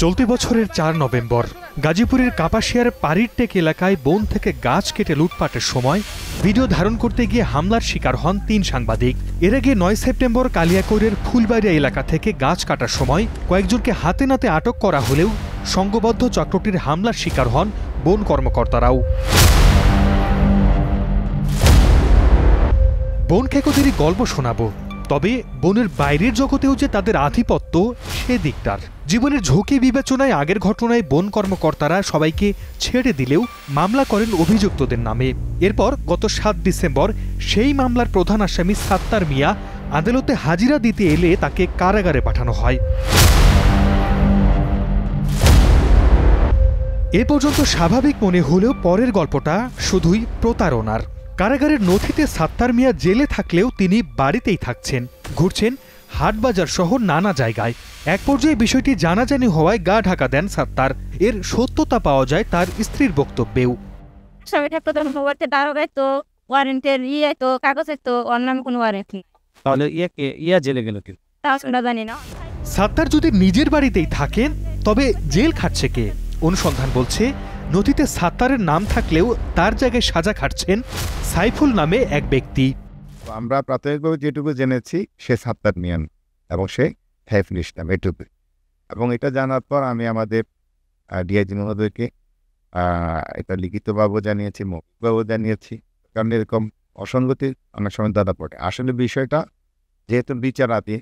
চলতি বছরের ৪ নভেম্বর গাজীপুরের কাপাসিয়ার পাড়িরটেক এলাকায় বন থেকে গাছ কেটে লুটপাটের সময় ভিডিও ধারণ করতে গিয়ে হামলার শিকার হন ৩ সাংবাদিক। এর আগে ৯ সেপ্টেম্বর কালিয়াকৈরের ফুলবাড়িয়া এলাকা থেকে গাছ কাটার সময় কয়েকজনকে হাতে নাতে আটক করা হলেও সংঘবদ্ধ চক্রটির হামলার শিকার হন বন কর্মকর্তারাও। বন খেকোদেরই গল্প শোনাবো, তবে বনের বাইরের জগতেও যে তাদের আধিপত্য সেদিকটার। জীবনের ঝুঁকি বিবেচনায় আগের ঘটনায় বন কর্মকর্তারা সবাইকে ছেড়ে দিলেও মামলা করেন অভিযুক্তদের নামে। এরপর গত ৭ ডিসেম্বর সেই মামলার প্রধান আসামি সাত্তার মিয়া আদালতে হাজিরা দিতে এলে তাকে কারাগারে পাঠানো হয়। এ পর্যন্ত স্বাভাবিক মনে হলেও পরের গল্পটা শুধুই প্রতারণার। কারাগারের নথিতে সাত্তার মিয়া জেলে থাকলেও তিনি বাড়িতেই থাকছেন, ঘুরছেন হাটবাজার সহ নানা জায়গায়। এক পর্যায়ে বিষয়টি জানাজানি হওয়ায় গা ঢাকা দেন সাত্তার। এর সত্যতা পাওয়া যায় তার স্ত্রীর বক্তব্যেও। সাত্তার যদি নিজের বাড়িতেই থাকেন তবে জেল খাটছে কে? অনুসন্ধান বলছে নথিতে সাত্তারের নাম থাকলেও তার জায়গায় সাজা খাটছেন সাইফুল নামে এক ব্যক্তি। আমরা প্রাথমিকভাবে যেটুকু জেনেছি সে সাত্তার মিয়ান এবং সে সাইফুল ইসলাম, এটুকু। এবং এটা জানার পর আমি আমাদের ডিআইজি মহোদয়কে এটা লিখিতভাবেও জানিয়েছি, মৌখিকভাবেও জানিয়েছি, কারণ এরকম অসঙ্গতি অনেক সময় দাদা পড়ে। আসলে বিষয়টা যেহেতু বিচারাধীন,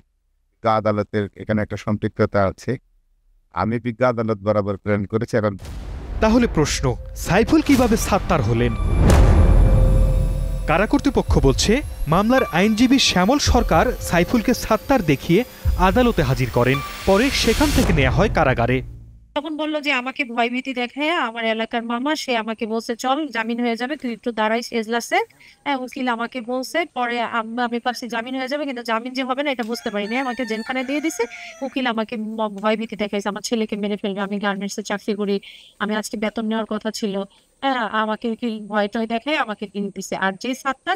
আদালতের এখানে একটা সম্পৃক্ততা আছে, আমি বিজ্ঞ আদালত বরাবর প্রেরণ করেছি। এখন তাহলে প্রশ্ন, সাইফুল কিভাবে সাত্তার হলেন? কারা কর্তৃপক্ষ বলছে মামলার আইনজীবী শ্যামল সরকার সাইফুলকে সাত্তার দেখিয়ে আদালতে হাজির করেন, পরে সেখান থেকে নেওয়া হয় কারাগারে। তখন বললো যে আমাকে ভয়ভীতি দেখায় আমার এলাকার মামা, সে আমাকে বলছে চল জামিন হয়ে যাবে, তুই একটু দাঁড়াইস এজলাসে। উকিল আমাকে বলছে, পরে আমি পারছি জামিন হয়ে যাবে, কিন্তু জামিন যে হবে না এটা বুঝতে পারিনি, আমাকে জেলখানায় দিয়ে দিছে। উকিল আমাকে ভয়ভীতি দেখাইছে আমার ছেলেকে মেরে ফেলবে, আমি গার্মেন্টসে চাকরি করি, আমি আজকে বেতন নেওয়ার কথা ছিল। আমাকে উকিল ভয় টয় দেখায় আমাকে কিনে দিছে। আর যে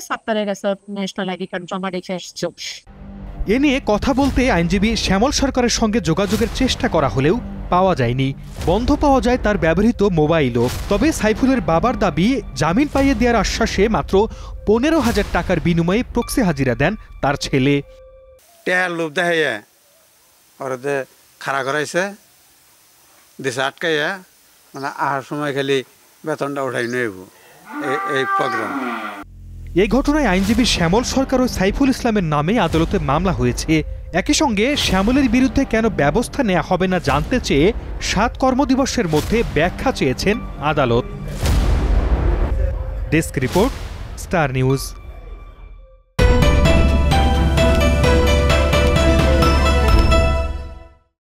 সাত্তারের কাছে ন্যাশনাল আইডি কার্ড জমা রেখে আসছে। এ নিয়ে কথা বলতে আইনজীবী শ্যামল সরকারের সঙ্গে যোগাযোগের চেষ্টা করা হলেও পাওয়া যায়নি। বন্ধ পাওয়া যায় তার ব্যবহৃত মোবাইলও। তবে সাইফুলের বাবার দাবি, জামিন পাইয়ে দেওয়ার আশ্বাসে মাত্র ১৫,০০০ টাকার বিনিময়ে প্রক্সি হাজিরা দেন তার ছেলে। লোভ দেখাইয়া ওরা খাড়া করাইছে, দেশে আটকাইয়া, মানে আর সময় খালি বেতনটা উঠাই নেব, এই প্রোগ্রাম। এই ঘটনায় আইনজীবী শ্যামল সরকার ও সাইফুল ইসলামের নামে আদালতে মামলা হয়েছে। একই সঙ্গে শ্যামলের বিরুদ্ধে কেন ব্যবস্থা নেওয়া হবে না জানতে চেয়ে ৭ কর্মদিবসের মধ্যে ব্যাখ্যা চেয়েছেন আদালত। Desk report, star news.